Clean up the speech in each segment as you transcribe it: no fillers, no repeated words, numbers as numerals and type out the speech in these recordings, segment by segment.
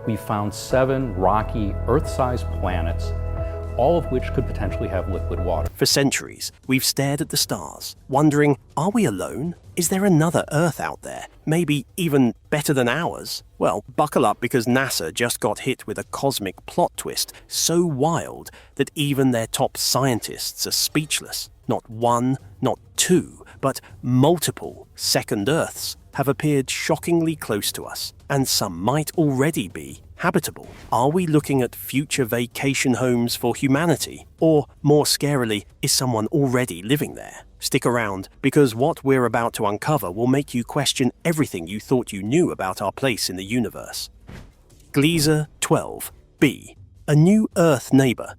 we found 7 rocky, Earth-sized planets, all of which could potentially have liquid water. For centuries, we've stared at the stars, wondering, are we alone? Is there another Earth out there? Maybe even better than ours? Well, buckle up because NASA just got hit with a cosmic plot twist so wild that even their top scientists are speechless. Not one, not two, but multiple second Earths have appeared shockingly close to us, and some might already be habitable. Are we looking at future vacation homes for humanity? Or, more scarily, is someone already living there? Stick around, because what we're about to uncover will make you question everything you thought you knew about our place in the universe. Gliese 12b, a new Earth neighbor.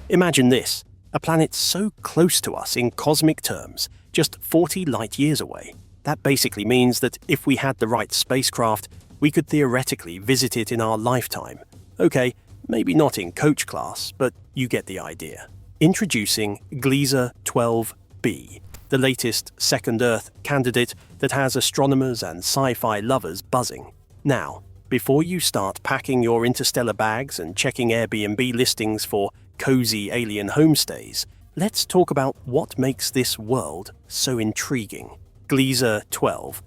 Imagine this, a planet so close to us in cosmic terms, just 40 light years away. That basically means that if we had the right spacecraft, we could theoretically visit it in our lifetime. Okay, maybe not in coach class, but you get the idea. Introducing Gliese 12b, the latest second Earth candidate that has astronomers and sci-fi lovers buzzing. Now, before you start packing your interstellar bags and checking Airbnb listings for cozy alien homestays, let's talk about what makes this world so intriguing. Gliese 12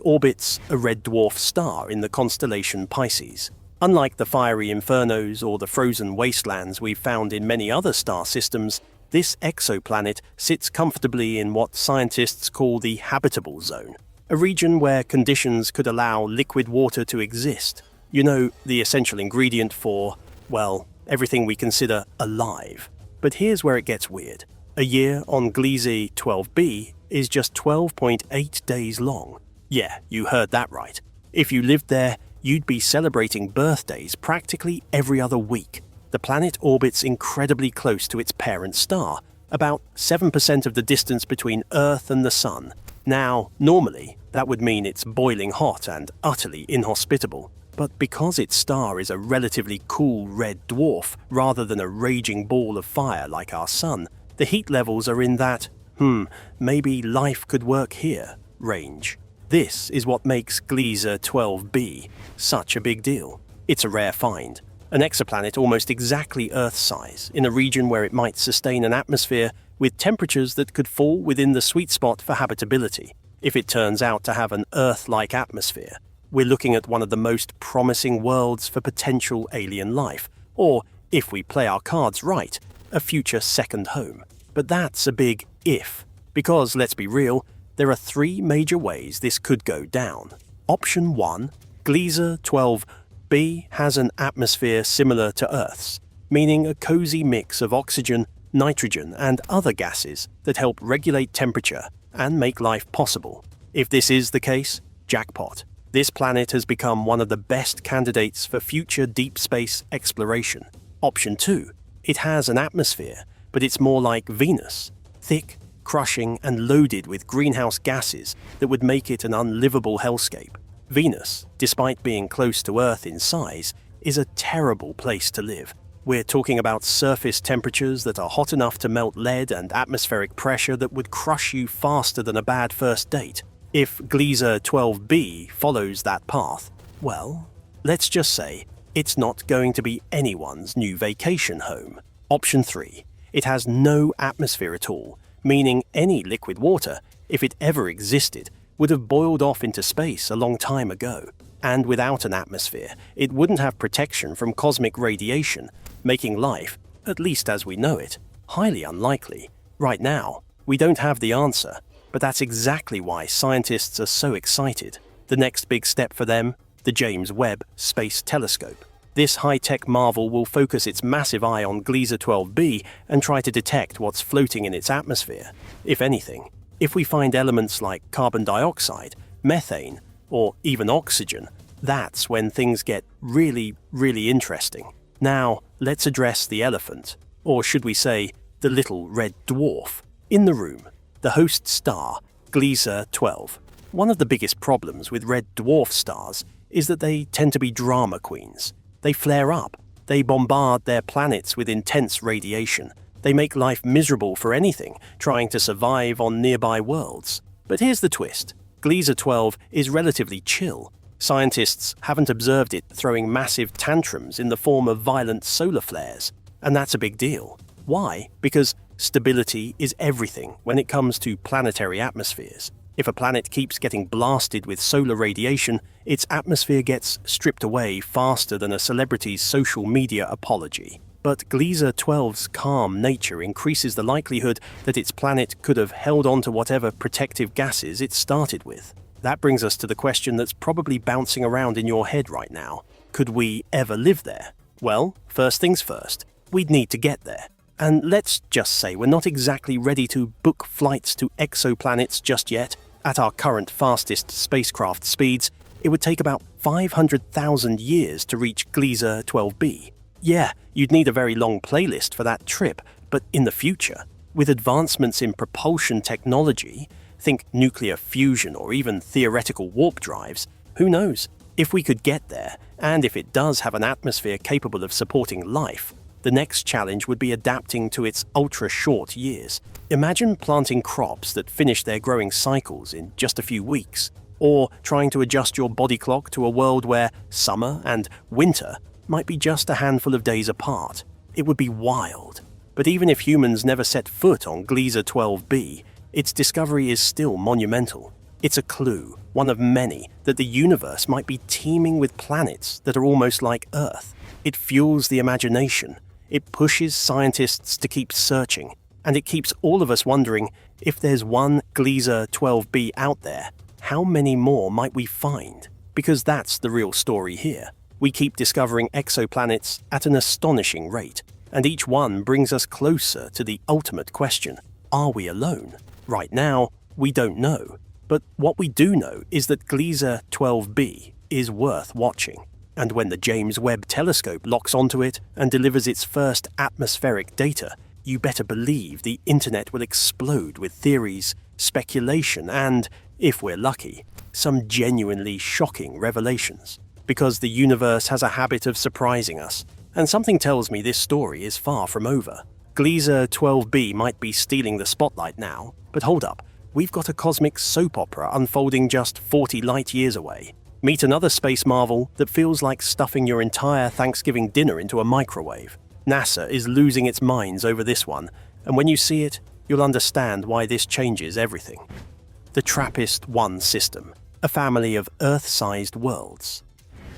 orbits a red dwarf star in the constellation Pisces. Unlike the fiery infernos or the frozen wastelands we've found in many other star systems, this exoplanet sits comfortably in what scientists call the habitable zone, a region where conditions could allow liquid water to exist. You know, the essential ingredient for, well, everything we consider alive. But here's where it gets weird. A year on Gliese 12b is just 12.8 days long. Yeah, you heard that right. If you lived there, you'd be celebrating birthdays practically every other week. The planet orbits incredibly close to its parent star, about 7% of the distance between Earth and the Sun. Now, normally, that would mean it's boiling hot and utterly inhospitable. But because its star is a relatively cool red dwarf rather than a raging ball of fire like our Sun, the heat levels are in that, maybe life could work here, range. This is what makes Gliese 12b such a big deal. It's a rare find, an exoplanet almost exactly Earth-size, in a region where it might sustain an atmosphere with temperatures that could fall within the sweet spot for habitability. If it turns out to have an Earth-like atmosphere, we're looking at one of the most promising worlds for potential alien life, or, if we play our cards right, a future second home. But that's a big if, because, let's be real, there are 3 major ways this could go down. Option 1, Gliese 12b has an atmosphere similar to Earth's, meaning a cozy mix of oxygen, nitrogen, and other gases that help regulate temperature and make life possible. If this is the case, jackpot. This planet has become one of the best candidates for future deep space exploration. Option 2, it has an atmosphere, but it's more like Venus, thick, crushing, and loaded with greenhouse gases that would make it an unlivable hellscape. Venus, despite being close to Earth in size, is a terrible place to live. We're talking about surface temperatures that are hot enough to melt lead and atmospheric pressure that would crush you faster than a bad first date. If Gliese 12b follows that path, well, let's just say it's not going to be anyone's new vacation home. Option 3. It has no atmosphere at all, meaning any liquid water, if it ever existed, would have boiled off into space a long time ago. And without an atmosphere, it wouldn't have protection from cosmic radiation, making life, at least as we know it, highly unlikely. Right now, we don't have the answer, but that's exactly why scientists are so excited. The next big step for them, the James Webb Space Telescope. This high-tech marvel will focus its massive eye on Gliese 12b and try to detect what's floating in its atmosphere. If anything, if we find elements like carbon dioxide, methane, or even oxygen, that's when things get really, really interesting. Now, let's address the elephant, or should we say, the little red dwarf, in the room, the host star, Gliese 12. One of the biggest problems with red dwarf stars is that they tend to be drama queens. They flare up, they bombard their planets with intense radiation, they make life miserable for anything trying to survive on nearby worlds. But here's the twist. Gliese 12 is relatively chill. Scientists haven't observed it throwing massive tantrums in the form of violent solar flares, and that's a big deal. Why? Because stability is everything when it comes to planetary atmospheres. If a planet keeps getting blasted with solar radiation, its atmosphere gets stripped away faster than a celebrity's social media apology. But Gliese 12's calm nature increases the likelihood that its planet could have held on to whatever protective gases it started with. That brings us to the question that's probably bouncing around in your head right now. Could we ever live there? Well, first things first, we'd need to get there. And let's just say we're not exactly ready to book flights to exoplanets just yet. At our current fastest spacecraft speeds, it would take about 500,000 years to reach Gliese 12b. Yeah, you'd need a very long playlist for that trip, but in the future, with advancements in propulsion technology, think nuclear fusion or even theoretical warp drives, who knows? If we could get there, and if it does have an atmosphere capable of supporting life, the next challenge would be adapting to its ultra-short years. Imagine planting crops that finish their growing cycles in just a few weeks, or trying to adjust your body clock to a world where summer and winter might be just a handful of days apart. It would be wild. But even if humans never set foot on Gliese 12b, its discovery is still monumental. It's a clue, one of many, that the universe might be teeming with planets that are almost like Earth. It fuels the imagination. It pushes scientists to keep searching, and it keeps all of us wondering, if there's one Gliese 12b out there, how many more might we find? Because that's the real story here. We keep discovering exoplanets at an astonishing rate, and each one brings us closer to the ultimate question: are we alone? Right now, we don't know. But what we do know is that Gliese 12b is worth watching. And when the James Webb Telescope locks onto it and delivers its first atmospheric data, you better believe the internet will explode with theories, speculation, and, if we're lucky, some genuinely shocking revelations. Because the universe has a habit of surprising us, and something tells me this story is far from over. Gliese 12b might be stealing the spotlight now, but hold up, we've got a cosmic soap opera unfolding just 40 light years away. Meet another space marvel that feels like stuffing your entire Thanksgiving dinner into a microwave. NASA is losing its minds over this one, and when you see it, you'll understand why this changes everything. The TRAPPIST-1 system, a family of Earth-sized worlds.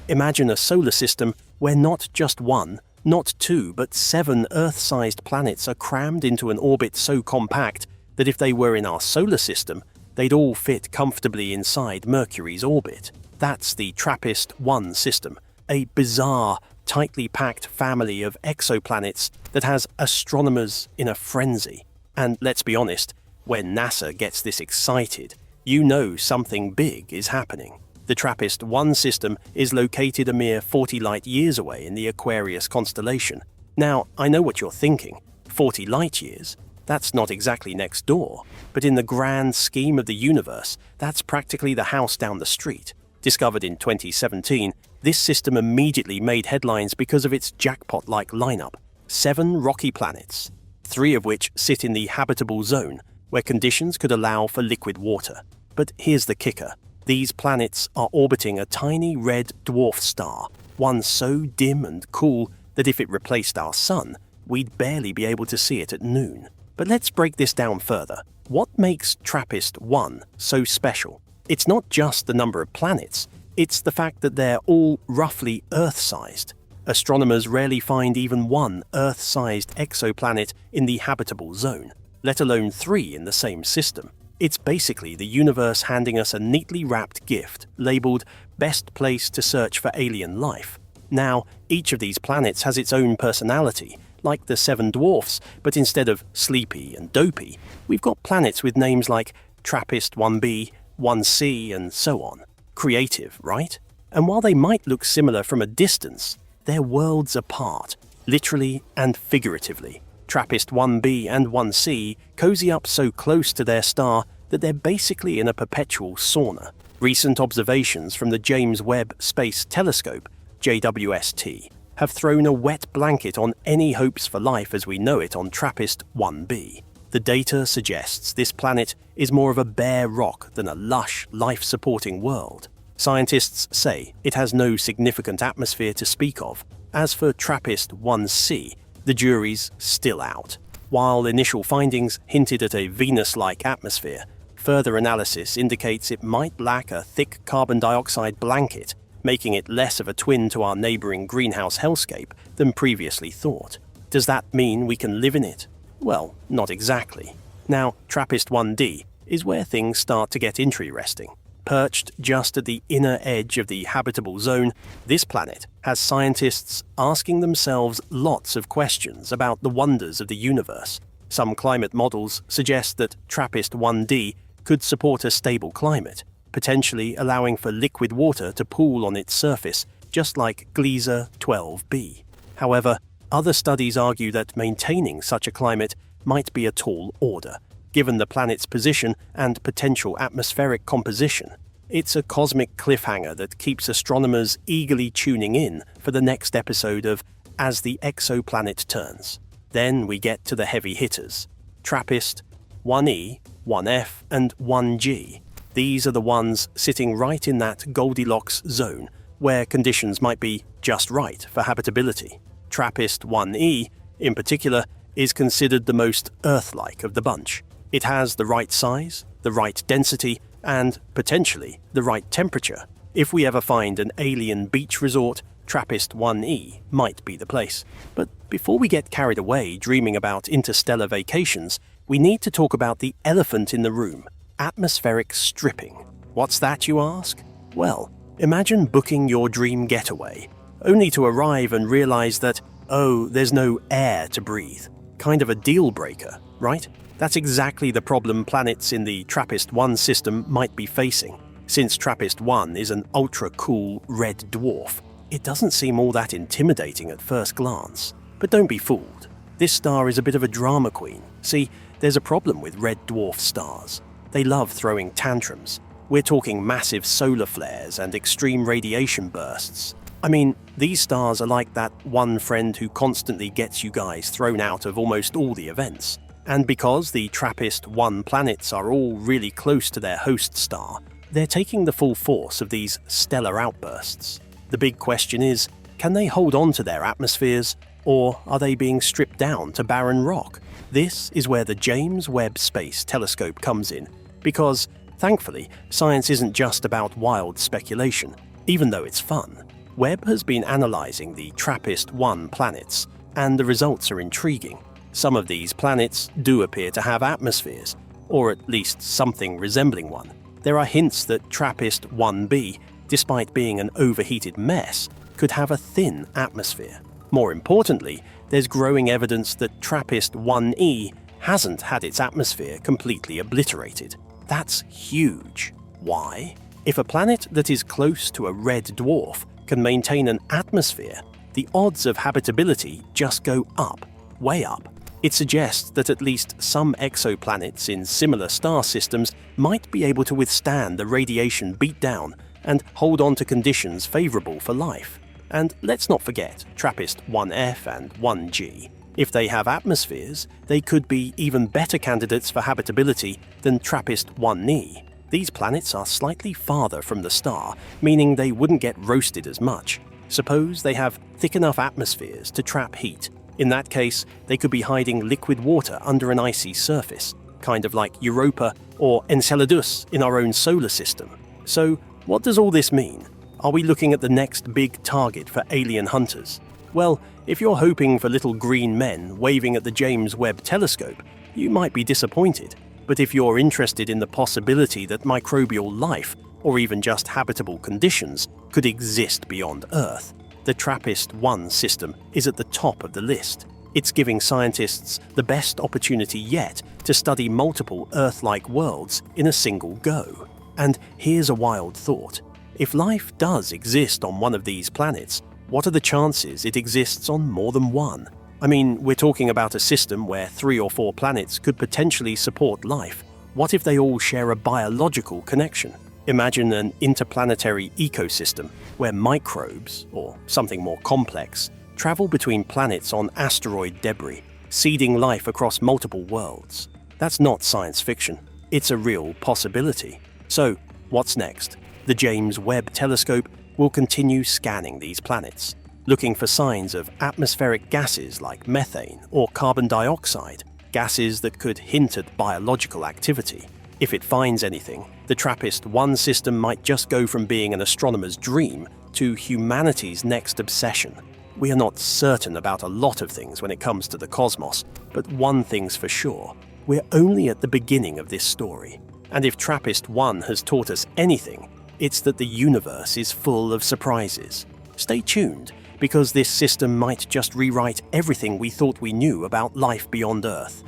Imagine a solar system where not just one, not two, but 7 Earth-sized planets are crammed into an orbit so compact that if they were in our solar system, they'd all fit comfortably inside Mercury's orbit. That's the TRAPPIST-1 system, a bizarre, tightly packed family of exoplanets that has astronomers in a frenzy. And let's be honest, when NASA gets this excited, you know something big is happening. The TRAPPIST-1 system is located a mere 40 light years away in the Aquarius constellation. Now, I know what you're thinking. 40 light years? That's not exactly next door. But in the grand scheme of the universe, that's practically the house down the street. Discovered in 2017, this system immediately made headlines because of its jackpot-like lineup. 7 rocky planets, 3 of which sit in the habitable zone, where conditions could allow for liquid water. But here's the kicker. These planets are orbiting a tiny red dwarf star, one so dim and cool that if it replaced our sun, we'd barely be able to see it at noon. But let's break this down further. What makes TRAPPIST-1 so special? It's not just the number of planets, it's the fact that they're all roughly Earth-sized. Astronomers rarely find even one Earth-sized exoplanet in the habitable zone, let alone 3 in the same system. It's basically the universe handing us a neatly wrapped gift labeled Best Place to Search for Alien Life. Now, each of these planets has its own personality, like the 7 dwarfs, but instead of sleepy and dopey, we've got planets with names like TRAPPIST-1b, 1c, and so on. Creative, right? And while they might look similar from a distance, they're worlds apart, literally and figuratively. TRAPPIST-1b and 1c cozy up so close to their star that they're basically in a perpetual sauna. Recent observations from the James Webb Space Telescope, JWST, have thrown a wet blanket on any hopes for life as we know it on TRAPPIST-1b. The data suggests this planet is more of a bare rock than a lush, life-supporting world. Scientists say it has no significant atmosphere to speak of. As for TRAPPIST-1c, the jury's still out. While initial findings hinted at a Venus-like atmosphere, further analysis indicates it might lack a thick carbon dioxide blanket, making it less of a twin to our neighboring greenhouse hellscape than previously thought. Does that mean we can live in it? Well, not exactly. Now, TRAPPIST-1d is where things start to get interesting. Perched just at the inner edge of the habitable zone, this planet has scientists asking themselves lots of questions about the wonders of the universe. Some climate models suggest that TRAPPIST-1d could support a stable climate, potentially allowing for liquid water to pool on its surface, just like Gliese 12b. However, other studies argue that maintaining such a climate might be a tall order, given the planet's position and potential atmospheric composition. It's a cosmic cliffhanger that keeps astronomers eagerly tuning in for the next episode of As the Exoplanet Turns. Then we get to the heavy hitters. TRAPPIST, 1e, 1f, and 1g. These are the ones sitting right in that Goldilocks zone, where conditions might be just right for habitability. TRAPPIST-1e, in particular, is considered the most Earth-like of the bunch. It has the right size, the right density, and, potentially, the right temperature. If we ever find an alien beach resort, TRAPPIST-1e might be the place. But before we get carried away dreaming about interstellar vacations, we need to talk about the elephant in the room, atmospheric stripping. What's that, you ask? Well, imagine booking your dream getaway, only to arrive and realize that, oh, there's no air to breathe. Kind of a deal breaker, right? That's exactly the problem planets in the TRAPPIST-1 system might be facing. Since TRAPPIST-1 is an ultra-cool red dwarf, it doesn't seem all that intimidating at first glance. But don't be fooled. This star is a bit of a drama queen. See, there's a problem with red dwarf stars. They love throwing tantrums. We're talking massive solar flares and extreme radiation bursts. I mean, these stars are like that one friend who constantly gets you guys thrown out of almost all the events. And because the TRAPPIST-1 planets are all really close to their host star, they're taking the full force of these stellar outbursts. The big question is, can they hold on to their atmospheres, or are they being stripped down to barren rock? This is where the James Webb Space Telescope comes in, because, thankfully, science isn't just about wild speculation, even though it's fun. Webb has been analyzing the TRAPPIST-1 planets, and the results are intriguing. Some of these planets do appear to have atmospheres, or at least something resembling one. There are hints that TRAPPIST-1b, despite being an overheated mess, could have a thin atmosphere. More importantly, there's growing evidence that TRAPPIST-1e hasn't had its atmosphere completely obliterated. That's huge. Why? If a planet that is close to a red dwarf can maintain an atmosphere, the odds of habitability just go up, way up. It suggests that at least some exoplanets in similar star systems might be able to withstand the radiation beatdown and hold on to conditions favorable for life. And let's not forget TRAPPIST-1f and 1g. If they have atmospheres, they could be even better candidates for habitability than TRAPPIST-1e. These planets are slightly farther from the star, meaning they wouldn't get roasted as much. Suppose they have thick enough atmospheres to trap heat. In that case, they could be hiding liquid water under an icy surface, kind of like Europa or Enceladus in our own solar system. So, what does all this mean? Are we looking at the next big target for alien hunters? Well, if you're hoping for little green men waving at the James Webb Telescope, you might be disappointed. But if you're interested in the possibility that microbial life, or even just habitable conditions, could exist beyond Earth, the TRAPPIST-1 system is at the top of the list. It's giving scientists the best opportunity yet to study multiple Earth-like worlds in a single go. And here's a wild thought. If life does exist on one of these planets, what are the chances it exists on more than one? I mean, we're talking about a system where 3 or 4 planets could potentially support life. What if they all share a biological connection? Imagine an interplanetary ecosystem where microbes, or something more complex, travel between planets on asteroid debris, seeding life across multiple worlds. That's not science fiction. It's a real possibility. So, what's next? The James Webb Telescope will continue scanning these planets, looking for signs of atmospheric gases like methane or carbon dioxide, gases that could hint at biological activity. If it finds anything, the TRAPPIST-1 system might just go from being an astronomer's dream to humanity's next obsession. We are not certain about a lot of things when it comes to the cosmos, but one thing's for sure: we're only at the beginning of this story. And if TRAPPIST-1 has taught us anything, it's that the universe is full of surprises. Stay tuned, because this system might just rewrite everything we thought we knew about life beyond Earth.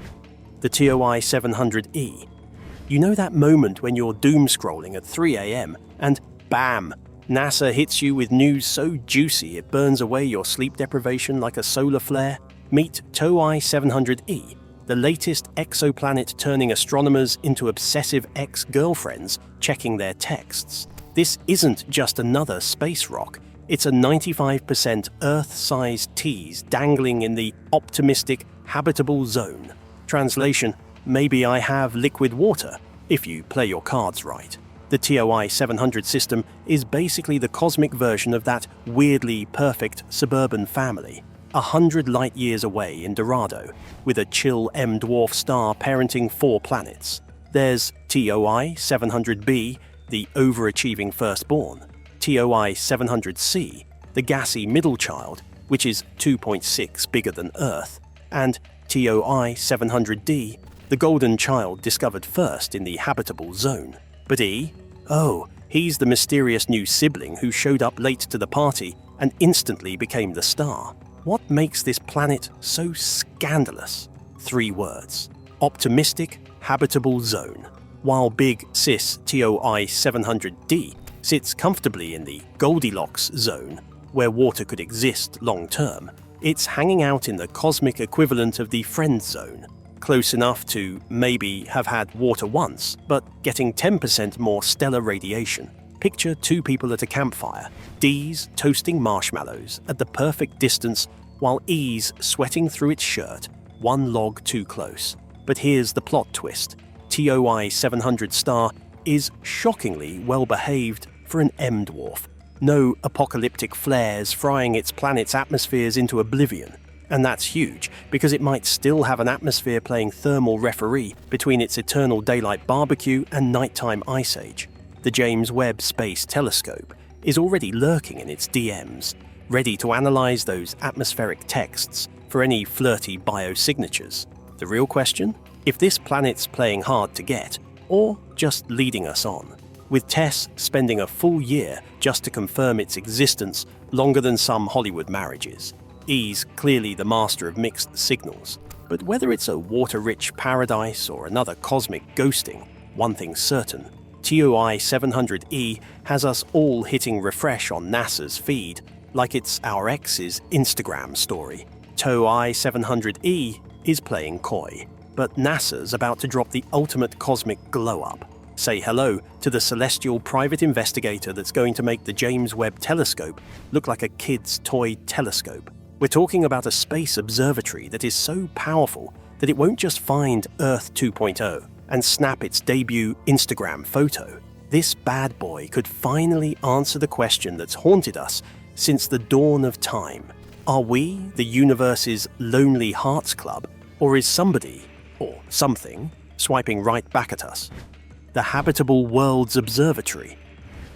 The TOI 700E. You know that moment when you're doom-scrolling at 3 a.m. and bam! NASA hits you with news so juicy it burns away your sleep deprivation like a solar flare? Meet TOI 700E, the latest exoplanet turning astronomers into obsessive ex-girlfriends checking their texts. This isn't just another space rock. It's a 95% Earth-sized tease dangling in the optimistic, habitable zone. Translation: maybe I have liquid water, if you play your cards right. The TOI 700 system is basically the cosmic version of that weirdly perfect suburban family, 100 light-years away in Dorado, with a chill M-dwarf star parenting 4 planets. There's TOI 700b, the overachieving firstborn, TOI 700c, the gassy middle child, which is 2.6 bigger than Earth, and TOI 700d, the golden child discovered first in the habitable zone. But E? Oh, he's the mysterious new sibling who showed up late to the party and instantly became the star. What makes this planet so scandalous? 3 words: optimistic, habitable zone. While big cis TOI 700d sits comfortably in the Goldilocks zone, where water could exist long-term, it's hanging out in the cosmic equivalent of the friend zone, close enough to maybe have had water once, but getting 10% more stellar radiation. Picture 2 people at a campfire, D's toasting marshmallows at the perfect distance while E's sweating through its shirt, 1 log too close. But here's the plot twist: TOI 700 star is shockingly well-behaved for an M-dwarf. No apocalyptic flares frying its planet's atmospheres into oblivion. And that's huge, because it might still have an atmosphere playing thermal referee between its eternal daylight barbecue and nighttime ice age. The James Webb Space Telescope is already lurking in its DMs, ready to analyze those atmospheric texts for any flirty biosignatures. The real question? If this planet's playing hard to get, or just leading us on, with Tess spending a full year just to confirm its existence, longer than some Hollywood marriages. E's clearly the master of mixed signals, but whether it's a water-rich paradise or another cosmic ghosting, one thing's certain: TOI 700E has us all hitting refresh on NASA's feed like it's our ex's Instagram story. TOI 700E is playing coy, but NASA's about to drop the ultimate cosmic glow-up. Say hello to the celestial private investigator that's going to make the James Webb Telescope look like a kid's toy telescope. We're talking about a space observatory that is so powerful that it won't just find Earth 2.0 and snap its debut Instagram photo. This bad boy could finally answer the question that's haunted us since the dawn of time. Are we the universe's Lonely Hearts Club, or is somebody, or something, swiping right back at us? The Habitable Worlds Observatory.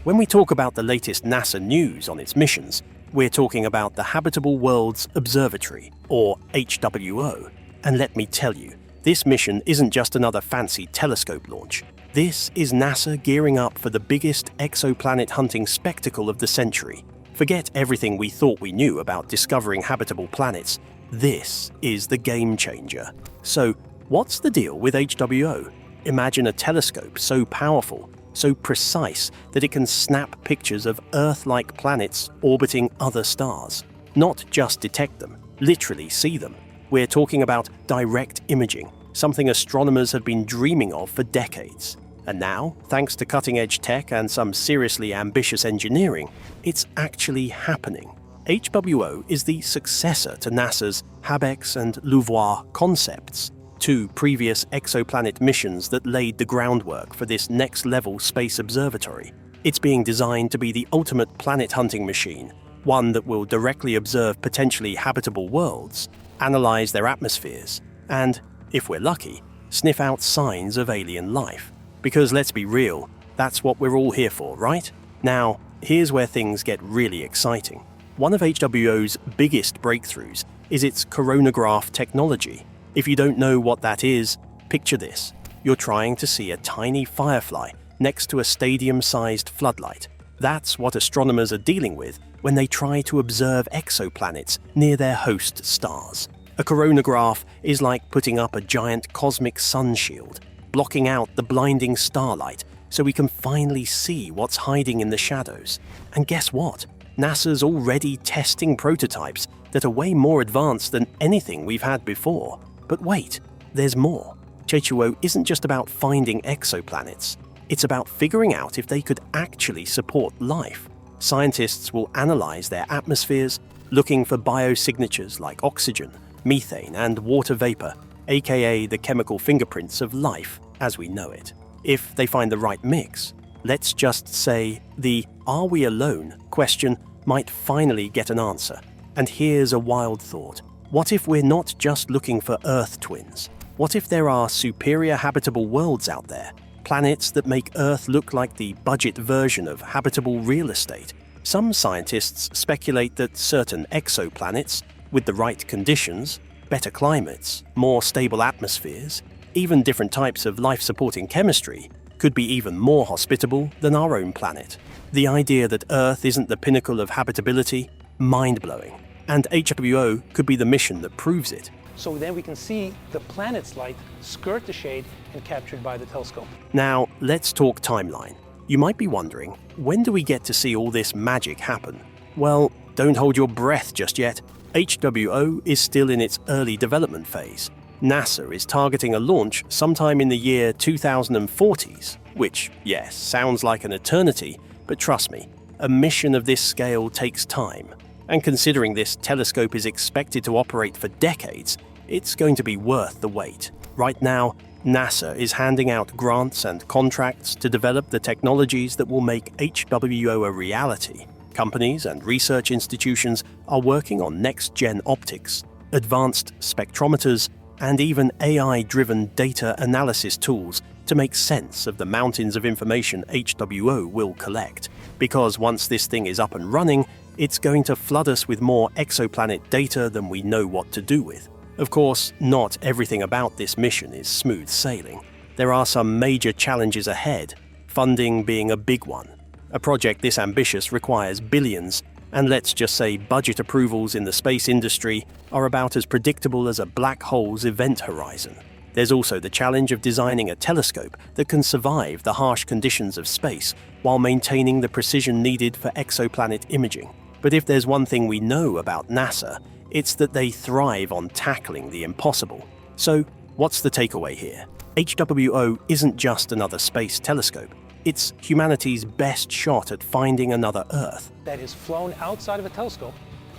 When we talk about the latest NASA news on its missions, we're talking about the Habitable Worlds Observatory, or HWO. And let me tell you, this mission isn't just another fancy telescope launch. This is NASA gearing up for the biggest exoplanet hunting spectacle of the century. Forget everything we thought we knew about discovering habitable planets. This is the game changer. So, what's the deal with HWO? Imagine a telescope so powerful, so precise that it can snap pictures of Earth-like planets orbiting other stars. Not just detect them, literally see them. We're talking about direct imaging, something astronomers have been dreaming of for decades. And now, thanks to cutting-edge tech and some seriously ambitious engineering, it's actually happening. HWO is the successor to NASA's HabEx and LUVOIR concepts, 2 previous exoplanet missions that laid the groundwork for this next-level space observatory. It's being designed to be the ultimate planet-hunting machine, one that will directly observe potentially habitable worlds, analyze their atmospheres, and, if we're lucky, sniff out signs of alien life. Because let's be real, that's what we're all here for, right? Now, here's where things get really exciting. One of HWO's biggest breakthroughs is its coronagraph technology. If you don't know what that is, picture this. You're trying to see a tiny firefly next to a stadium-sized floodlight. That's what astronomers are dealing with when they try to observe exoplanets near their host stars. A coronagraph is like putting up a giant cosmic sun shield, blocking out the blinding starlight so we can finally see what's hiding in the shadows. And guess what? NASA's already testing prototypes that are way more advanced than anything we've had before. But wait, there's more. H2O isn't just about finding exoplanets. It's about figuring out if they could actually support life. Scientists will analyze their atmospheres, looking for biosignatures like oxygen, methane, and water vapor, aka the chemical fingerprints of life as we know it. If they find the right mix, let's just say the "are we alone?" question might finally get an answer. And here's a wild thought. What if we're not just looking for Earth twins? What if there are superior habitable worlds out there? Planets that make Earth look like the budget version of habitable real estate. Some scientists speculate that certain exoplanets, with the right conditions, better climates, more stable atmospheres, even different types of life-supporting chemistry, could be even more hospitable than our own planet. The idea that Earth isn't the pinnacle of habitability? Mind-blowing. And HWO could be the mission that proves it. So then we can see the planet's light skirt the shade and captured by the telescope. Now, let's talk timeline. You might be wondering, when do we get to see all this magic happen? Well, don't hold your breath just yet. HWO is still in its early development phase. NASA is targeting a launch sometime in the year 2040s, which, yes, sounds like an eternity, but trust me, a mission of this scale takes time. And considering this telescope is expected to operate for decades, it's going to be worth the wait. Right now, NASA is handing out grants and contracts to develop the technologies that will make HWO a reality. Companies and research institutions are working on next-gen optics, advanced spectrometers, and even AI-driven data analysis tools to make sense of the mountains of information HWO will collect. Because once this thing is up and running, it's going to flood us with more exoplanet data than we know what to do with. Of course, not everything about this mission is smooth sailing. There are some major challenges ahead, funding being a big one. A project this ambitious requires billions, and let's just say budget approvals in the space industry are about as predictable as a black hole's event horizon. There's also the challenge of designing a telescope that can survive the harsh conditions of space while maintaining the precision needed for exoplanet imaging. But if there's one thing we know about NASA, it's that they thrive on tackling the impossible. So, what's the takeaway here? HWO isn't just another space telescope. It's humanity's best shot at finding another Earth. That is flown outside of a telescope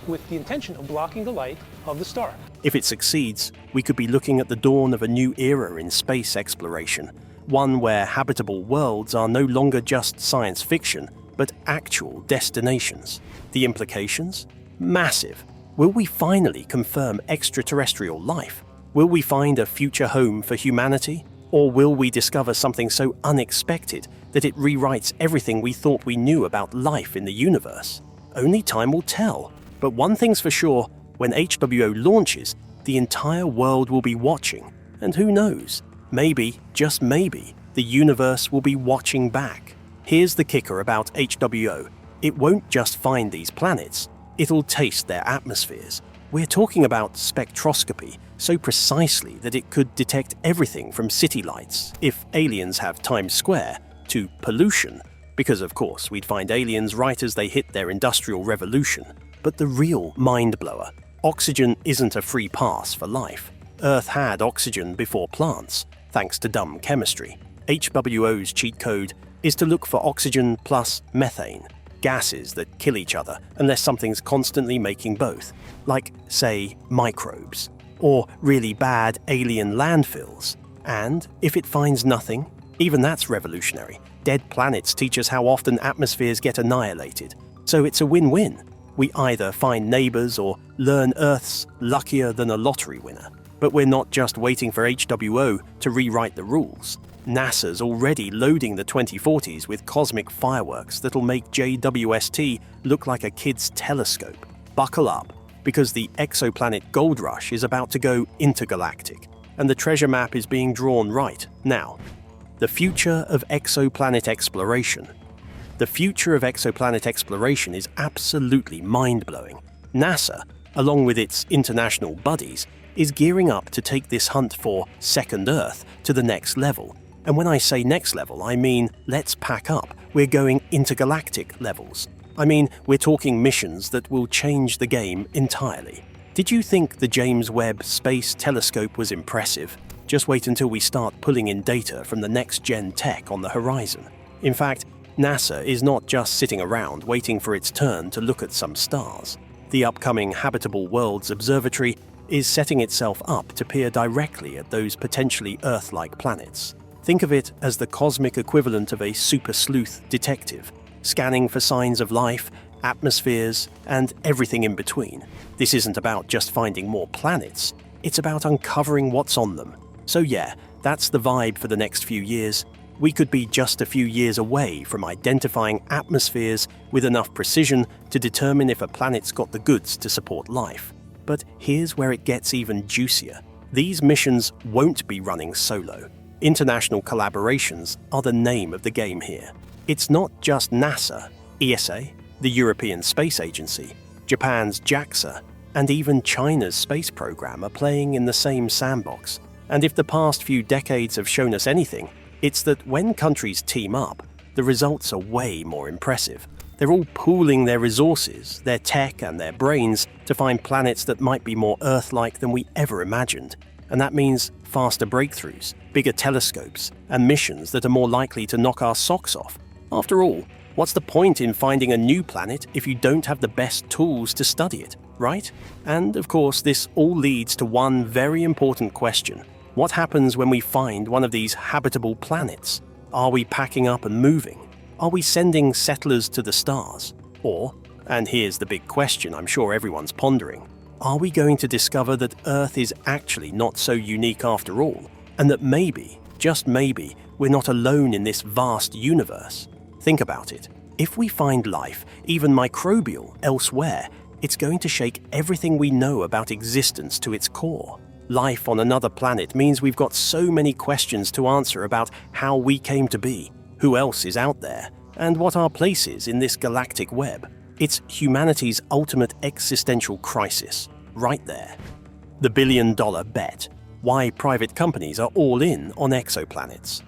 with the intention of blocking the light of the star. If it succeeds, we could be looking at the dawn of a new era in space exploration, one where habitable worlds are no longer just science fiction, but actual destinations. The implications? Massive. Will we finally confirm extraterrestrial life? Will we find a future home for humanity? Or will we discover something so unexpected that it rewrites everything we thought we knew about life in the universe? Only time will tell. But one thing's for sure, when HWO launches, the entire world will be watching. And who knows? Maybe, just maybe, the universe will be watching back. Here's the kicker about HWO. It won't just find these planets, it'll taste their atmospheres. We're talking about spectroscopy so precisely that it could detect everything from city lights, if aliens have Times Square, to pollution, because of course we'd find aliens right as they hit their industrial revolution. But the real mind-blower, oxygen isn't a free pass for life. Earth had oxygen before plants, thanks to dumb chemistry. HWO's cheat code is to look for oxygen plus methane, gases that kill each other unless something's constantly making both, like, say, microbes, or really bad alien landfills. And if it finds nothing, even that's revolutionary. Dead planets teach us how often atmospheres get annihilated. So it's a win-win. We either find neighbors or learn Earth's luckier than a lottery winner. But we're not just waiting for HWO to rewrite the rules. NASA's already loading the 2040s with cosmic fireworks that'll make JWST look like a kid's telescope. Buckle up, because the exoplanet gold rush is about to go intergalactic, and the treasure map is being drawn right now. The future of exoplanet exploration. The future of exoplanet exploration is absolutely mind-blowing. NASA, along with its international buddies, is gearing up to take this hunt for second Earth to the next level. And when I say next level, I mean let's pack up. We're going intergalactic levels. I mean, we're talking missions that will change the game entirely. Did you think the James Webb Space Telescope was impressive? Just wait until we start pulling in data from the next-gen tech on the horizon. In fact, NASA is not just sitting around waiting for its turn to look at some stars. The upcoming Habitable Worlds Observatory is setting itself up to peer directly at those potentially Earth-like planets. Think of it as the cosmic equivalent of a super sleuth detective, scanning for signs of life, atmospheres, and everything in between. This isn't about just finding more planets, it's about uncovering what's on them. So yeah, that's the vibe for the next few years. We could be just a few years away from identifying atmospheres with enough precision to determine if a planet's got the goods to support life. But here's where it gets even juicier. These missions won't be running solo. International collaborations are the name of the game here. It's not just NASA, ESA, the European Space Agency, Japan's JAXA, and even China's space program are playing in the same sandbox. And if the past few decades have shown us anything, it's that when countries team up, the results are way more impressive. They're all pooling their resources, their tech and their brains to find planets that might be more Earth-like than we ever imagined. And that means faster breakthroughs, bigger telescopes, and missions that are more likely to knock our socks off. After all, what's the point in finding a new planet if you don't have the best tools to study it, right? And of course, this all leads to one very important question. What happens when we find one of these habitable planets? Are we packing up and moving? Are we sending settlers to the stars? Or, and here's the big question I'm sure everyone's pondering, are we going to discover that Earth is actually not so unique after all, and that maybe, just maybe, we're not alone in this vast universe? Think about it. If we find life, even microbial, elsewhere, it's going to shake everything we know about existence to its core. Life on another planet means we've got so many questions to answer about how we came to be, who else is out there, and what our place is in this galactic web. It's humanity's ultimate existential crisis, right there. The billion-dollar bet. Why private companies are all in on exoplanets.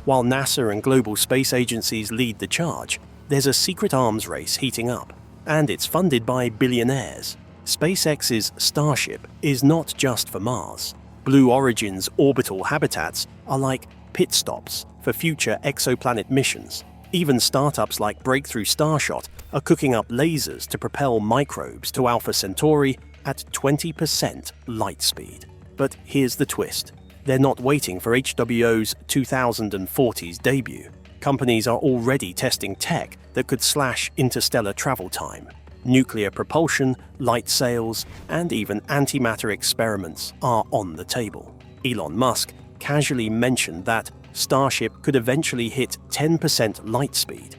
While NASA and global space agencies lead the charge, there's a secret arms race heating up, and it's funded by billionaires. SpaceX's Starship is not just for Mars. Blue Origin's orbital habitats are like pit stops for future exoplanet missions. Even startups like Breakthrough Starshot are cooking up lasers to propel microbes to Alpha Centauri at 20% light speed. But here's the twist. They're not waiting for HWO's 2040's debut. Companies are already testing tech that could slash interstellar travel time. Nuclear propulsion, light sails, and even antimatter experiments are on the table. Elon Musk casually mentioned that Starship could eventually hit 10% light speed.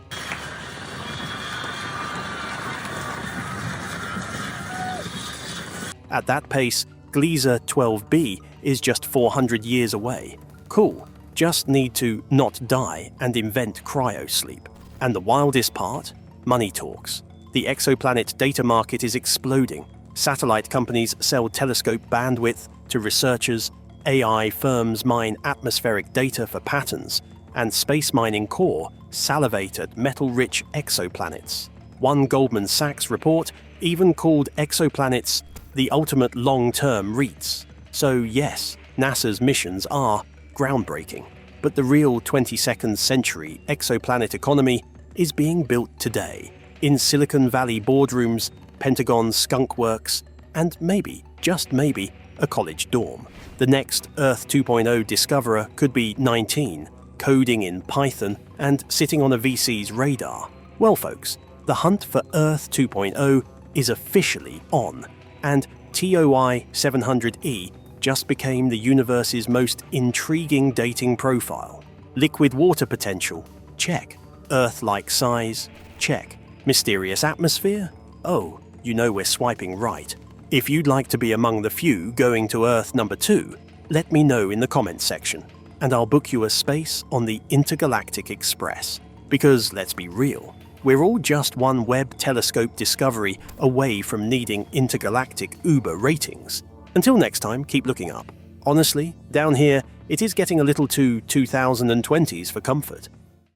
At that pace, Gliese 12b is just 400 years away. Cool, just need to not die and invent cryosleep. And the wildest part? Money talks. The exoplanet data market is exploding. Satellite companies sell telescope bandwidth to researchers, AI firms mine atmospheric data for patterns, and space mining core salivate at metal-rich exoplanets. One Goldman Sachs report even called exoplanets the ultimate long-term REITs. So yes, NASA's missions are groundbreaking, but the real 22nd century exoplanet economy is being built today, in Silicon Valley boardrooms, Pentagon skunk works, and maybe, just maybe, a college dorm. The next Earth 2.0 discoverer could be 19, coding in Python, and sitting on a VC's radar. Well, folks, the hunt for Earth 2.0 is officially on, and TOI 700e just became the universe's most intriguing dating profile. Liquid water potential? Check. Earth-like size? Check. Mysterious atmosphere? Oh, you know we're swiping right. If you'd like to be among the few going to Earth number 2, let me know in the comments section, and I'll book you a space on the Intergalactic Express. Because, let's be real, we're all just one Webb telescope discovery away from needing intergalactic Uber ratings. Until next time, keep looking up. Honestly, down here, it is getting a little too 2020s for comfort.